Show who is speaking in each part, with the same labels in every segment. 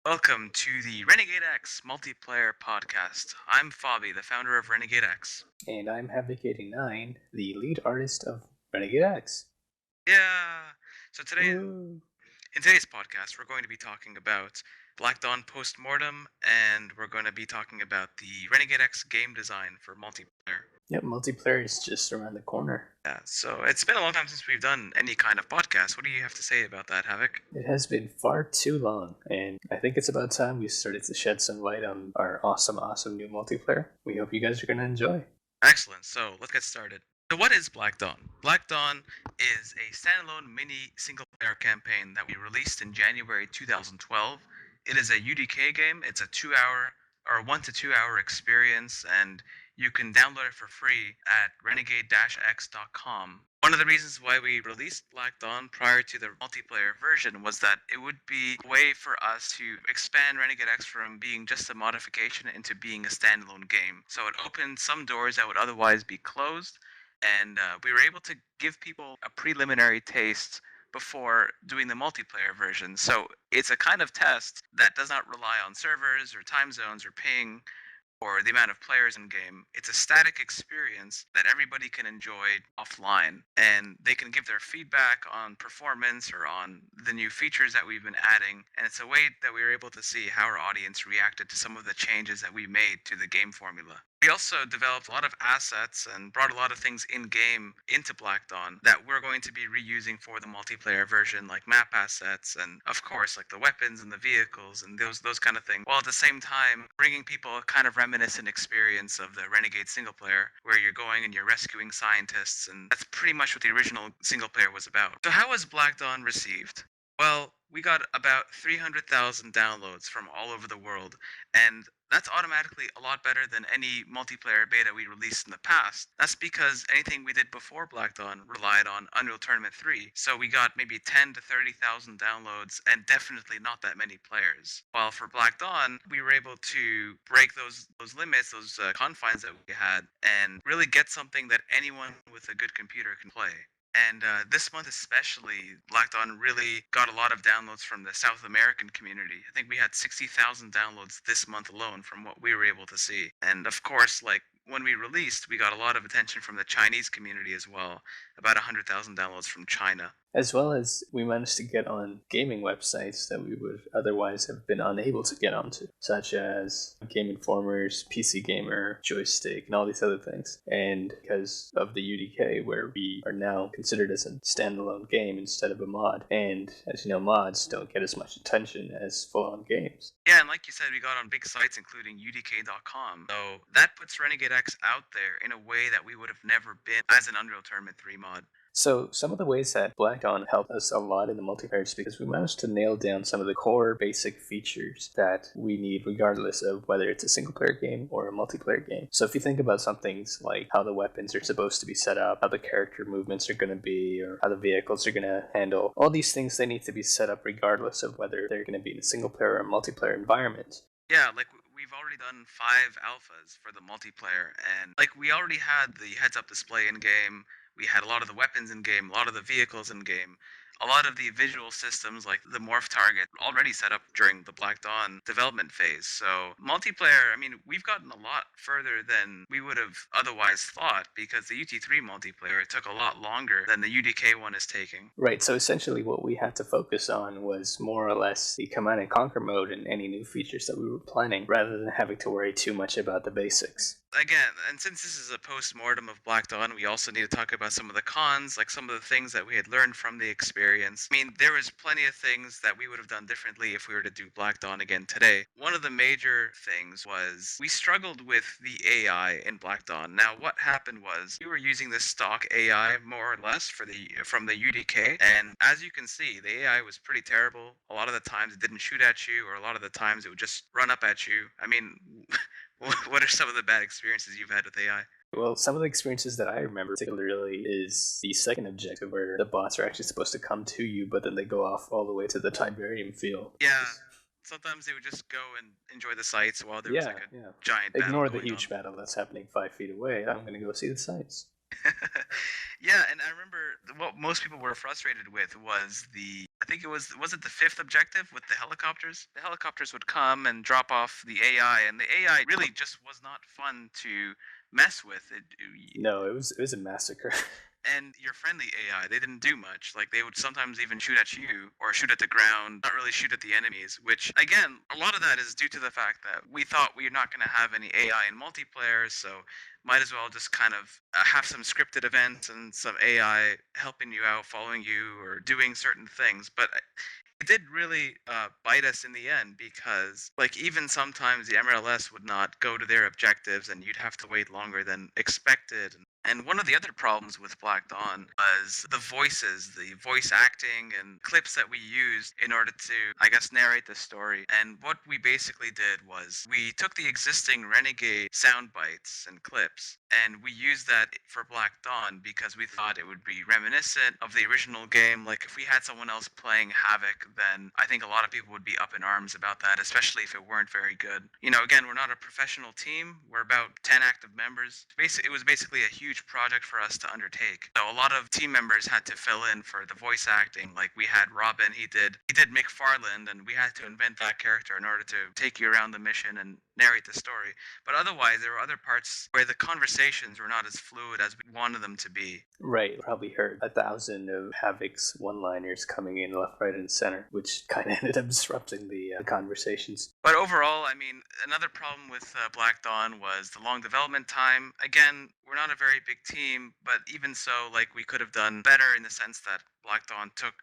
Speaker 1: Welcome to the Renegade X multiplayer podcast. I'm Fabi, the founder of Renegade X.
Speaker 2: And I'm Havoc89, the lead artist of Renegade X.
Speaker 1: Yeah. So today,
Speaker 2: Woo!
Speaker 1: in today's podcast, we're going to be talking about Black Dawn Postmortem, and we're going to be talking about the Renegade X game design for multiplayer.
Speaker 2: Yep, multiplayer is just around the corner.
Speaker 1: Yeah. So it's been a long time since we've done any kind of podcast. What do you have to say about that, Havoc?
Speaker 2: It has been far too long, and I think it's about time we started to shed some light on our awesome new multiplayer. We hope you guys are going to enjoy.
Speaker 1: Excellent. So let's get started. So what is Black Dawn? Black Dawn is a standalone mini single-player campaign that we released in January 2012. It is a UDK game. It's a 2-hour or 1 to 2 hour experience, and you can download it for free at renegade-x.com. One of the reasons why we released Black Dawn prior to the multiplayer version was that it would be a way for us to expand Renegade X from being just a modification into being a standalone game. So it opened some doors that would otherwise be closed, and we were able to give people a preliminary taste before doing the multiplayer version. So it's a kind of test that does not rely on servers or time zones or ping or the amount of players in game. It's a static experience that everybody can enjoy offline, and they can give their feedback on performance or on the new features that we've been adding. And it's a way that we were able to see how our audience reacted to some of the changes that we made to the game formula. We also developed a lot of assets and brought a lot of things in-game into Black Dawn that we're going to be reusing for the multiplayer version, like map assets and, of course, like the weapons and the vehicles and those kind of things, while at the same time bringing people a kind of reminiscent experience of the Renegade single player, where you're going and you're rescuing scientists, and that's pretty much what the original single player was about. So how was Black Dawn received? Well, we got about 300,000 downloads from all over the world, and that's automatically a lot better than any multiplayer beta we released in the past. That's because anything we did before Black Dawn relied on Unreal Tournament 3, so we got maybe 10 to 30,000 downloads and definitely not that many players. While for Black Dawn, we were able to break those limits, those confines that we had, and really get something that anyone with a good computer can play. And this month especially, Black Dawn really got a lot of downloads from the South American community. I think we had 60,000 downloads this month alone from what we were able to see. And of course, like when we released, we got a lot of attention from the Chinese community as well. About 100,000 downloads from China.
Speaker 2: As well as we managed to get on gaming websites that we would otherwise have been unable to get onto, such as Game Informer's, PC Gamer, Joystick, and all these other things. And because of the UDK, where we are now considered as a standalone game instead of a mod, and as you know, mods don't get as much attention as full-on games.
Speaker 1: Yeah, and like you said, we got on big sites including UDK.com. So that puts Renegade X out there in a way that we would have never been as an Unreal Tournament 3 mod.
Speaker 2: So some of the ways that Black Dawn helped us a lot in the multiplayer is because we managed to nail down some of the core basic features that we need regardless of whether it's a single player game or a multiplayer game. So if you think about some things like how the weapons are supposed to be set up, how the character movements are going to be, or how the vehicles are going to handle, all these things, they need to be set up regardless of whether they're going to be in a single player or multiplayer environment.
Speaker 1: Yeah, like we've already done 5 alphas for the multiplayer, and like we already had the heads-up display in game. We had a lot of the weapons in game, a lot of the vehicles in game, a lot of the visual systems like the morph target already set up during the Black Dawn development phase. So multiplayer, I mean, we've gotten a lot further than we would have otherwise thought, because the UT3 multiplayer took a lot longer than the UDK one is taking.
Speaker 2: Right, so essentially what we had to focus on was more or less the command and conquer mode and any new features that we were planning, rather than having to worry too much about the basics.
Speaker 1: Again, and since this is a post-mortem of Black Dawn, we also need to talk about some of the cons, like some of the things that we had learned from the experience. I mean, there was plenty of things that we would have done differently if we were to do Black Dawn again today. One of the major things was we struggled with the AI in Black Dawn. Now, what happened was we were using this stock AI more or less from the UDK, and as you can see, the AI was pretty terrible. A lot of the times it didn't shoot at you, or a lot of the times it would just run up at you. I mean, what are some of the bad experiences you've had with AI?
Speaker 2: Well, some of the experiences that I remember particularly is the second objective where the bots are actually supposed to come to you, but then they go off all the way to the Tiberium field.
Speaker 1: Yeah, sometimes they would just go and enjoy the sights while there was like a giant battle
Speaker 2: Ignore the
Speaker 1: going
Speaker 2: huge
Speaker 1: on.
Speaker 2: battle that's happening 5 feet away. I'm going to go see the sights.
Speaker 1: Yeah, and I remember what most people were frustrated with was I think was it the fifth objective with the helicopters? The helicopters would come and drop off the AI, and the AI really just was not fun to mess with.
Speaker 2: No, it was a massacre.
Speaker 1: And your friendly AI, they didn't do much. Like they would sometimes even shoot at you or shoot at the ground, not really shoot at the enemies, which again, a lot of that is due to the fact that we thought we were not going to have any AI in multiplayer, so might as well just kind of have some scripted events and some AI helping you out, following you, or doing certain things. But it did really bite us in the end because, like, even sometimes the MRLS would not go to their objectives and you'd have to wait longer than expected. And one of the other problems with Black Dawn was the voices, the voice acting, and clips that we used in order to, I guess, narrate the story. And what we basically did was we took the existing Renegade sound bites and clips, and we used that for Black Dawn because we thought it would be reminiscent of the original game. Like, if we had someone else playing Havoc, then I think a lot of people would be up in arms about that, especially if it weren't very good. You know, again, we're not a professional team. We're about 10 active members. It was basically a huge project for us to undertake. So a lot of team members had to fill in for the voice acting. Like we had Robin, he did McFarland, and we had to invent that character in order to take you around the mission and narrate the story. But otherwise, there were other parts where the conversations were not as fluid as we wanted them to be.
Speaker 2: Right, probably heard 1,000 of Havoc's one-liners coming in left, right, and center, which kind of ended up disrupting the conversations.
Speaker 1: But overall, I mean, another problem with Black Dawn was the long development time. Again, we're not a very big team, but even so, like, we could have done better in the sense that Black Dawn took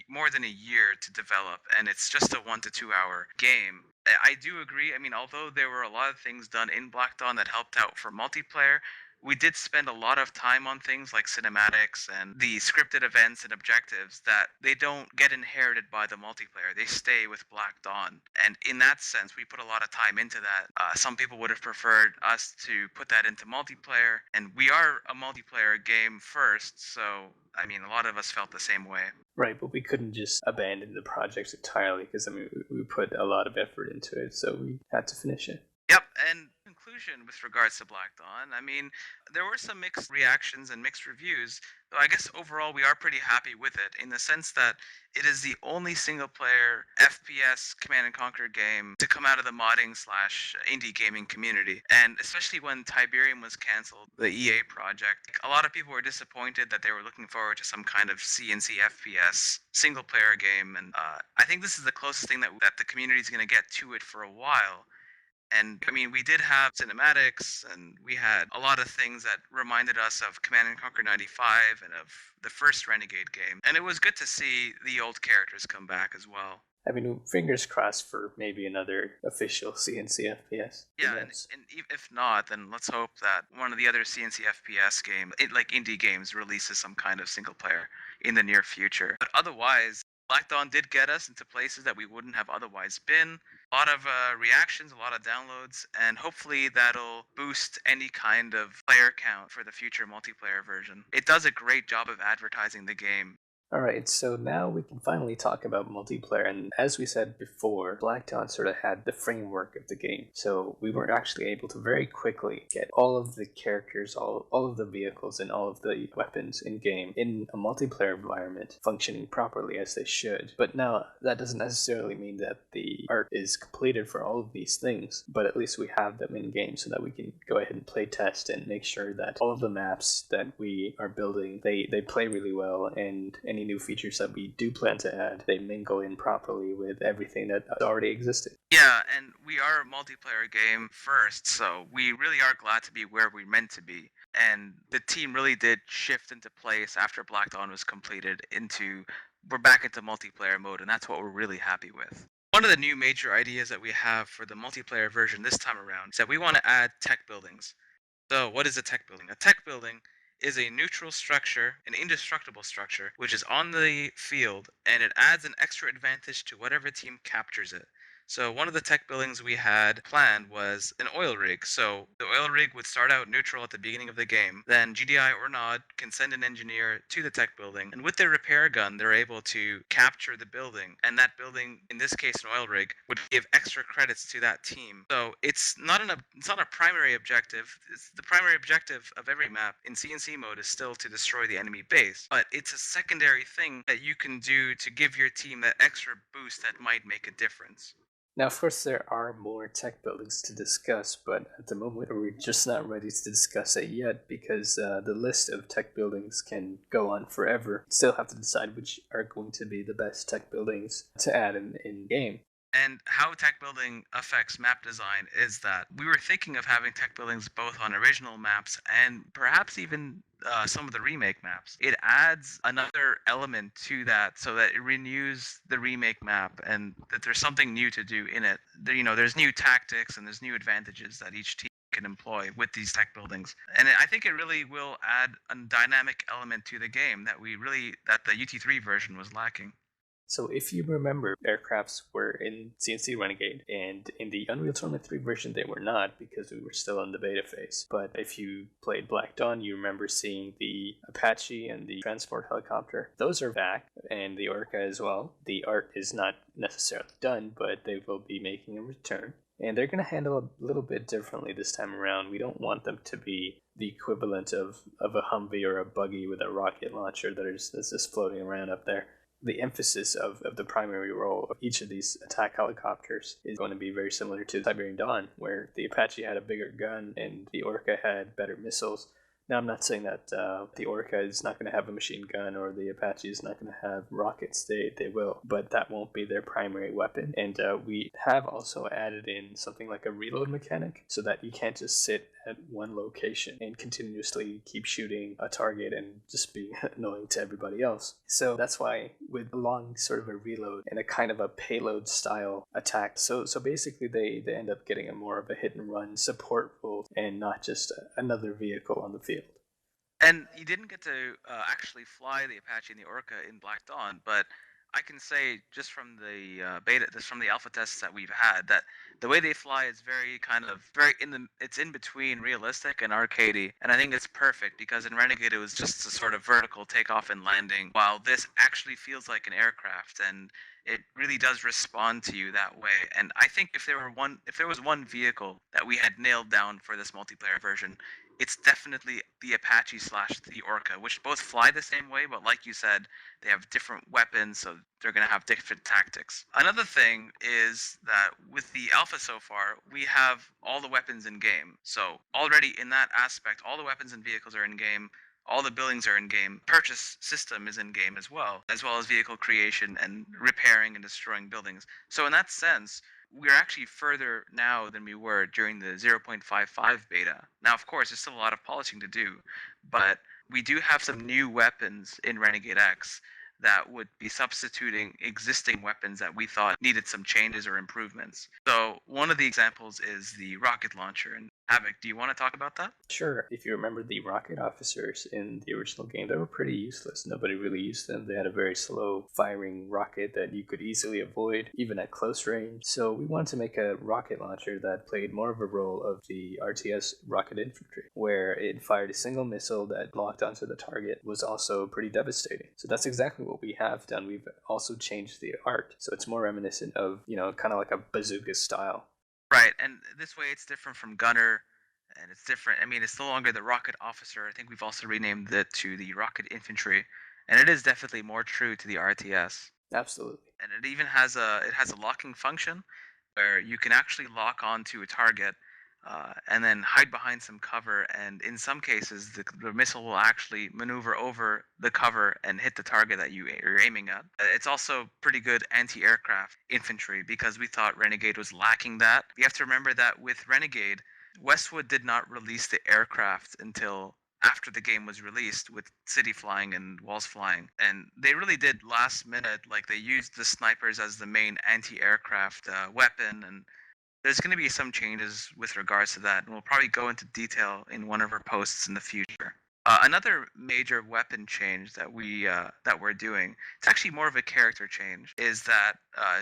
Speaker 1: more than a year to develop, and it's just a 1 to 2 hour game. I do agree. I mean, although there were a lot of things done in Black Dawn that helped out for multiplayer, we did spend a lot of time on things like cinematics and the scripted events and objectives that they don't get inherited by the multiplayer. They stay with Black Dawn. And in that sense, we put a lot of time into that. Some people would have preferred us to put that into multiplayer. And we are a multiplayer game first, so I mean, a lot of us felt the same way.
Speaker 2: Right, but we couldn't just abandon the project entirely because, I mean, we put a lot of effort into it, so we had to finish it.
Speaker 1: Yep, and conclusion with regards to Black Dawn, I mean, there were some mixed reactions and mixed reviews, though I guess overall we are pretty happy with it in the sense that it is the only single player FPS Command and Conquer game to come out of the modding slash indie gaming community. And especially when Tiberium was canceled, the EA project, a lot of people were disappointed that they were looking forward to some kind of CNC FPS single player game. And I think this is the closest thing that the community is going to get to it for a while. And I mean, we did have cinematics, and we had a lot of things that reminded us of Command and Conquer 95 and of the first Renegade game. And it was good to see the old characters come back as well.
Speaker 2: I mean, fingers crossed for maybe another official CNC FPS.
Speaker 1: Yeah, and if not, then let's hope that one of the other CNC FPS games, like indie games, releases some kind of single player in the near future. But otherwise, Black Dawn did get us into places that we wouldn't have otherwise been. A lot of reactions, a lot of downloads, and hopefully that'll boost any kind of player count for the future multiplayer version. It does a great job of advertising the game.
Speaker 2: Alright, so now we can finally talk about multiplayer, and as we said before, Black Dawn sort of had the framework of the game, so we were actually able to very quickly get all of the characters, all of the vehicles, and all of the weapons in-game in a multiplayer environment functioning properly as they should. But now, that doesn't necessarily mean that the art is completed for all of these things, but at least we have them in-game so that we can go ahead and play test and make sure that all of the maps that we are building, they play really well, and any new features that we do plan to add, they mingle in properly with everything that already existed.
Speaker 1: Yeah, and we are a multiplayer game first, so we really are glad to be where we're meant to be. And the team really did shift into place after Black Dawn was completed we're back into multiplayer mode, and that's what we're really happy with. One of the new major ideas that we have for the multiplayer version this time around is that we want to add tech buildings. So what is a tech building? A tech building is a neutral structure, an indestructible structure, which is on the field, and it adds an extra advantage to whatever team captures it. So one of the tech buildings we had planned was an oil rig. So the oil rig would start out neutral at the beginning of the game. Then GDI or NOD can send an engineer to the tech building, and with their repair gun, they're able to capture the building. And that building, in this case, an oil rig, would give extra credits to that team. So it's not a primary objective. The primary objective of every map in CNC mode is still to destroy the enemy base, but it's a secondary thing that you can do to give your team that extra boost that might make a difference.
Speaker 2: Now, of course, there are more tech buildings to discuss, but at the moment we're just not ready to discuss it yet because the list of tech buildings can go on forever. Still have to decide which are going to be the best tech buildings to add in game.
Speaker 1: And how tech building affects map design is that we were thinking of having tech buildings both on original maps and perhaps even some of the remake maps. It adds another element to that so that it renews the remake map and that there's something new to do in it. There's new tactics and there's new advantages that each team can employ with these tech buildings. And I think it really will add a dynamic element to the game that the UT3 version was lacking.
Speaker 2: So if you remember, aircrafts were in CNC Renegade, and in the Unreal Tournament 3 version they were not because we were still in the beta phase. But if you played Black Dawn, you remember seeing the Apache and the transport helicopter. Those are back, and the Orca as well. The art is not necessarily done, but they will be making a return. And they're going to handle a little bit differently this time around. We don't want them to be the equivalent of a Humvee or a buggy with a rocket launcher that's just floating around up there. The emphasis of the primary role of each of these attack helicopters is going to be very similar to Siberian Dawn, where the Apache had a bigger gun and the Orca had better missiles. Now, I'm not saying that the Orca is not going to have a machine gun or the Apache is not going to have rockets. They will, but that won't be their primary weapon. And we have also added in something like a reload mechanic so that you can't just sit at one location and continuously keep shooting a target and just being annoying to everybody else. So that's why with a long sort of a reload and a kind of a payload style attack, so basically they end up getting a more of a hit and run support role and not just another vehicle on the field.
Speaker 1: And you didn't get to actually fly the Apache and the Orca in Black Dawn, but I can say just from the from the alpha tests that we've had, that the way they fly is it's in between realistic and arcadey, and I think it's perfect because in Renegade it was just a sort of vertical takeoff and landing, while this actually feels like an aircraft, and it really does respond to you that way. And I think if there was one vehicle that we had nailed down for this multiplayer version, it's definitely the Apache slash the Orca, which both fly the same way, but like you said, they have different weapons, so they're going to have different tactics. Another thing is that with the alpha so far, we have all the weapons in game. So already in that aspect, all the weapons and vehicles are in game. All the buildings are in game. Purchase system is in game as well as vehicle creation and repairing and destroying buildings. So in that sense, we're actually further now than we were during the 0.55 beta. Now, of course, there's still a lot of polishing to do, but we do have some new weapons in Renegade X that would be substituting existing weapons that we thought needed some changes or improvements. So one of the examples is the rocket launcher. And Havoc, do you want to talk about that?
Speaker 2: Sure. If you remember the rocket officers in the original game, they were pretty useless. Nobody really used them. They had a very slow firing rocket that you could easily avoid, even at close range. So we wanted to make a rocket launcher that played more of a role of the RTS rocket infantry, where it fired a single missile that locked onto the target, was also pretty devastating. So that's exactly what we have done. We've also changed the art. So it's more reminiscent of, kind of like a bazooka style.
Speaker 1: Right, and this way it's different from Gunner, and it's different. I mean, it's no longer the Rocket Officer. I think we've also renamed it to the Rocket Infantry, and it is definitely more true to the RTS.
Speaker 2: Absolutely.
Speaker 1: And it even has a locking function where you can actually lock onto a target and then hide behind some cover, and in some cases the missile will actually maneuver over the cover and hit the target that you're aiming at. It's also pretty good anti-aircraft infantry because we thought Renegade was lacking that. You have to remember that with Renegade, Westwood did not release the aircraft until after the game was released, with city flying and walls flying, and they really did last minute, like they used the snipers as the main anti-aircraft weapon, and there's going to be some changes with regards to that, and we'll probably go into detail in one of our posts in the future. Another major weapon change that we're doing, it's actually more of a character change, is that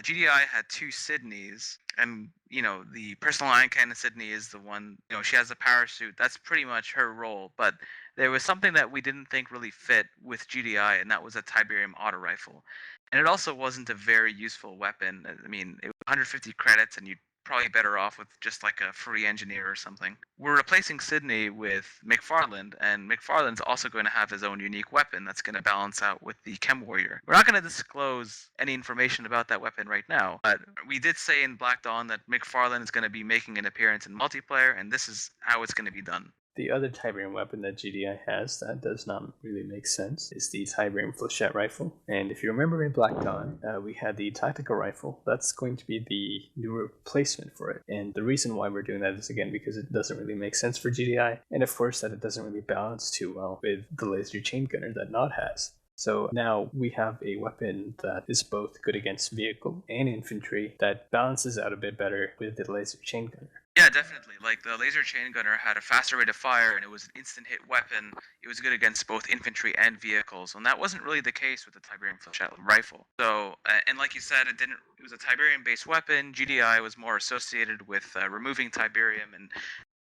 Speaker 1: GDI had two Sydneys, and the personal ion cannon Sydney is the one. She has a parachute. That's pretty much her role. But there was something that we didn't think really fit with GDI, and that was a Tiberium auto rifle. And it also wasn't a very useful weapon. I mean, it was 150 credits, and you probably better off with just like a free engineer or something. We're replacing Sydney with McFarland, and McFarland's also going to have his own unique weapon that's going to balance out with the Chem Warrior. We're not going to disclose any information about that weapon right now, but we did say in Black Dawn that McFarland is going to be making an appearance in multiplayer, and this is how it's going to be done.
Speaker 2: The other Tiberium weapon that GDI has that does not really make sense is the Tiberium Flechette rifle. And if you remember in Black Dawn, we had the tactical rifle. That's going to be the new replacement for it. And the reason why we're doing that is, again, because it doesn't really make sense for GDI. And of course, that it doesn't really balance too well with the laser chain gunner that Nod has. So now we have a weapon that is both good against vehicle and infantry that balances out a bit better with the laser chain gunner.
Speaker 1: Yeah, definitely. Like, the laser chain gunner had a faster rate of fire, and it was an instant hit weapon. It was good against both infantry and vehicles, and that wasn't really the case with the Tiberium Flechette rifle. So, and like you said, it was a Tiberium-based weapon. GDI was more associated with removing Tiberium and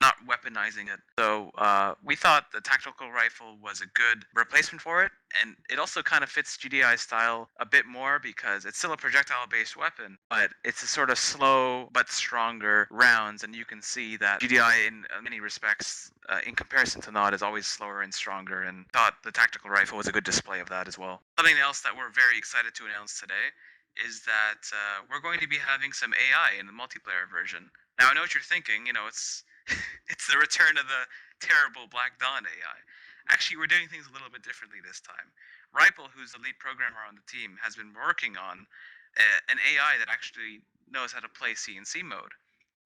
Speaker 1: not weaponizing it. So we thought the tactical rifle was a good replacement for it, and it also kind of fits GDI's style a bit more because it's still a projectile-based weapon, but it's a sort of slow but stronger rounds, and you can see that GDI in many respects, in comparison to Nod, is always slower and stronger, and thought the tactical rifle was a good display of that as well. Something else that we're very excited to announce today is that we're going to be having some AI in the multiplayer version. Now, I know what you're thinking, it's it's the return of the terrible Black Dawn AI. Actually, we're doing things a little bit differently this time. Ripple, who's the lead programmer on the team, has been working on an AI that actually knows how to play CNC mode.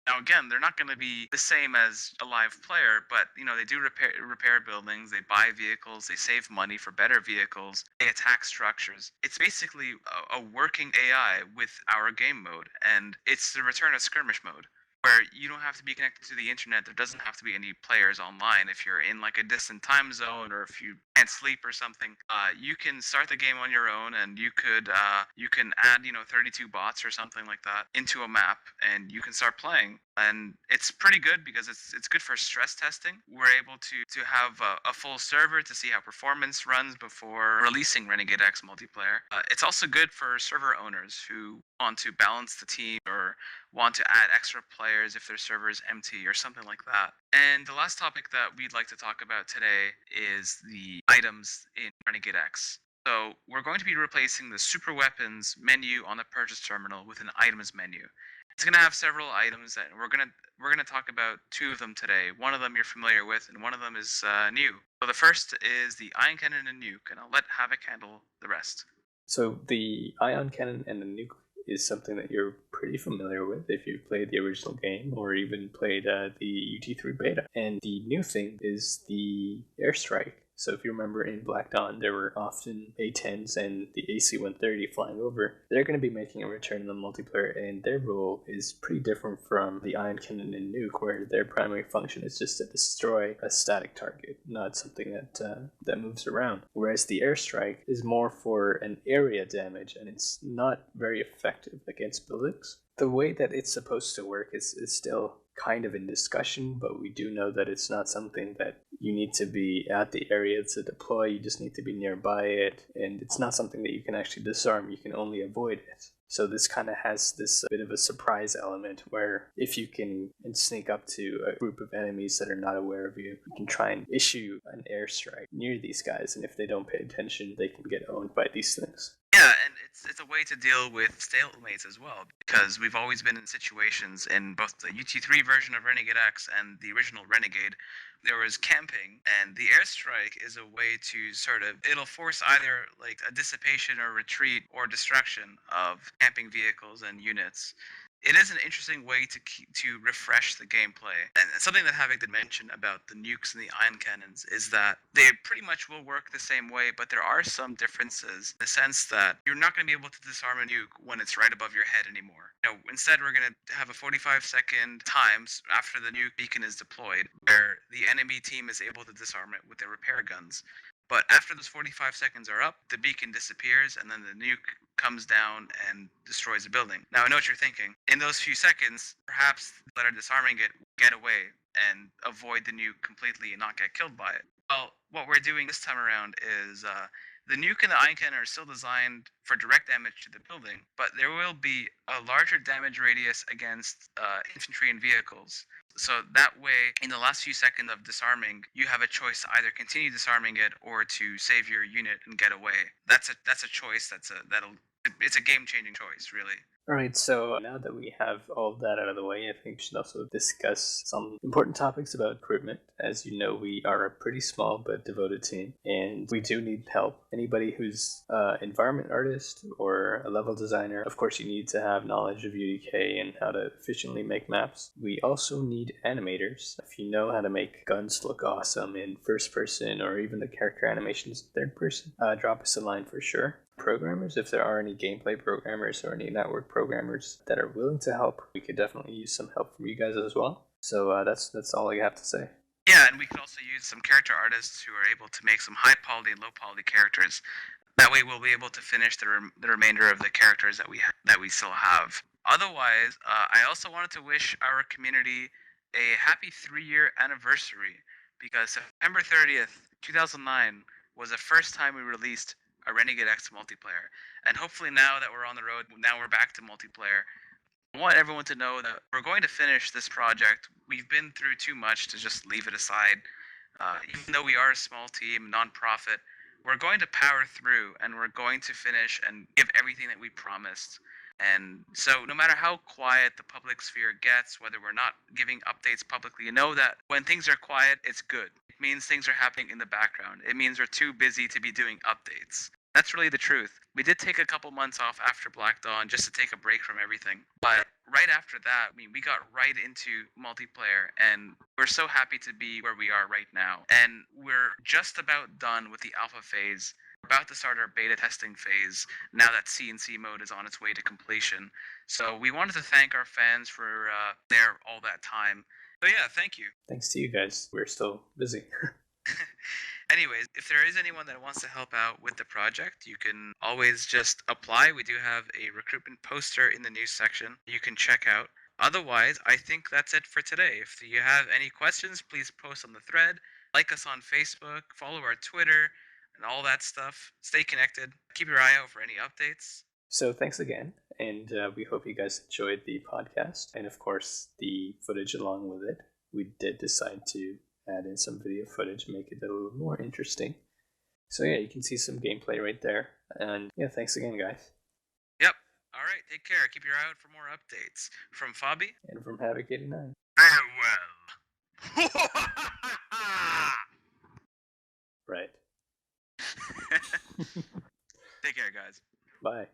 Speaker 1: Now, again, they're not going to be the same as a live player, but they do repair buildings, they buy vehicles, they save money for better vehicles, they attack structures. It's basically a working AI with our game mode, and it's the return of Skirmish Mode, where you don't have to be connected to the internet. There doesn't have to be any players online. If you're in like a distant time zone, or if you can't sleep or something, you can start the game on your own, and you can add 32 bots or something like that into a map, and you can start playing. And it's pretty good because it's good for stress testing. We're able to have a full server to see how performance runs before releasing Renegade X multiplayer. It's also good for server owners who want to balance the team or want to add extra players if their server is empty or something like that. And the last topic that we'd like to talk about today is the items in Renegade X. So we're going to be replacing the Superweapons menu on the purchase terminal with an items menu. It's going to have several items, and we're going to talk about two of them today. One of them you're familiar with, and one of them is new. So the first is the Ion Cannon and Nuke, and I'll let Havoc handle the rest.
Speaker 2: So the Ion Cannon and the Nuke is something that you're pretty familiar with if you've played the original game or even played the UT3 beta. And the new thing is the airstrike. So if you remember in Black Dawn, there were often A-10s and the AC-130 flying over. They're going to be making a return in the multiplayer, and their role is pretty different from the Ion Cannon and Nuke, where their primary function is just to destroy a static target, not something that moves around. Whereas the airstrike is more for an area damage, and it's not very effective against buildings. The way that it's supposed to work is still kind of in discussion, but we do know that it's not something that you need to be at the area to deploy. You just need to be nearby it, and it's not something that you can actually disarm. You can only avoid it. So this kind of has this bit of a surprise element where if you can sneak up to a group of enemies that are not aware of you, you can try and issue an airstrike near these guys, and if they don't pay attention, they can get owned by these things.
Speaker 1: Yeah, and it's a way to deal with stalemates as well, because we've always been in situations in both the UT3 version of Renegade X and the original Renegade. There was camping, and the airstrike is a way to it'll force either like a dissipation or retreat or destruction of camping vehicles and units. it is an interesting way to refresh the gameplay. And something that Havoc did mention about the nukes and the ion cannons is that they pretty much will work the same way, but there are some differences in the sense that you're not going to be able to disarm a nuke when it's right above your head anymore. Instead, we're going to have a 45-second times after the nuke beacon is deployed, where the enemy team is able to disarm it with their repair guns. But after those 45 seconds are up, the beacon disappears, and then the nuke comes down and destroys the building. Now, I know what you're thinking. In those few seconds, perhaps that are disarming it get away and avoid the nuke completely and not get killed by it. Well, what we're doing this time around is the nuke and the ion cannon are still designed for direct damage to the building, but there will be a larger damage radius against infantry and vehicles. So that way, in the last few seconds of disarming, you have a choice to either continue disarming it or to save your unit and get away. That's a choice. It's a game-changing choice, really.
Speaker 2: Alright, so now that we have all of that out of the way, I think we should also discuss some important topics about recruitment. As you know, we are a pretty small but devoted team, and we do need help. Anybody who's an environment artist or a level designer, of course you need to have knowledge of UDK and how to efficiently make maps. We also need animators. If you know how to make guns look awesome in first person or even the character animations in third person, drop us a line for sure. Programmers, if there are any gameplay programmers or any network programmers that are willing to help, we could definitely use some help from you guys as well. So that's all I have to say.
Speaker 1: Yeah, and we could also use some character artists who are able to make some high quality and low quality characters. That way, we'll be able to finish the remainder of the characters that we still have. Otherwise, I also wanted to wish our community a happy 3-year anniversary, because September 30th, 2009 was the first time we released a Renegade X multiplayer. And hopefully now that we're on the road, now we're back to multiplayer, I want everyone to know that we're going to finish this project. We've been through too much to just leave it aside. Even though we are a small team, non-profit, we're going to power through and we're going to finish and give everything that we promised. And so no matter how quiet the public sphere gets, whether we're not giving updates publicly, you know that when things are quiet, it's good. It means things are happening in the background. It means we're too busy to be doing updates. That's really the truth. We did take a couple months off after Black Dawn just to take a break from everything. But right after that, we got right into multiplayer, and we're so happy to be where we are right now. And we're just about done with the alpha phase. We're about to start our beta testing phase now that C&C mode is on its way to completion. So we wanted to thank our fans for there all that time. So yeah, thank you.
Speaker 2: Thanks to you guys. We're still busy.
Speaker 1: Anyways, if there is anyone that wants to help out with the project, you can always just apply. We do have a recruitment poster in the news section you can check out. Otherwise, I think that's it for today. If you have any questions, please post on the thread, like us on Facebook, follow our Twitter, and all that stuff. Stay connected. Keep your eye out for any updates.
Speaker 2: So thanks again, and we hope you guys enjoyed the podcast, and of course the footage along with it. We did decide to add in some video footage, make it a little more interesting. So yeah, you can see some gameplay right there. And yeah, thanks again, guys.
Speaker 1: Yep. All right, take care. Keep your eye out for more updates. From Fabi.
Speaker 2: And from Havoc89.
Speaker 1: Farewell.
Speaker 2: Right.
Speaker 1: Take care, guys.
Speaker 2: Bye.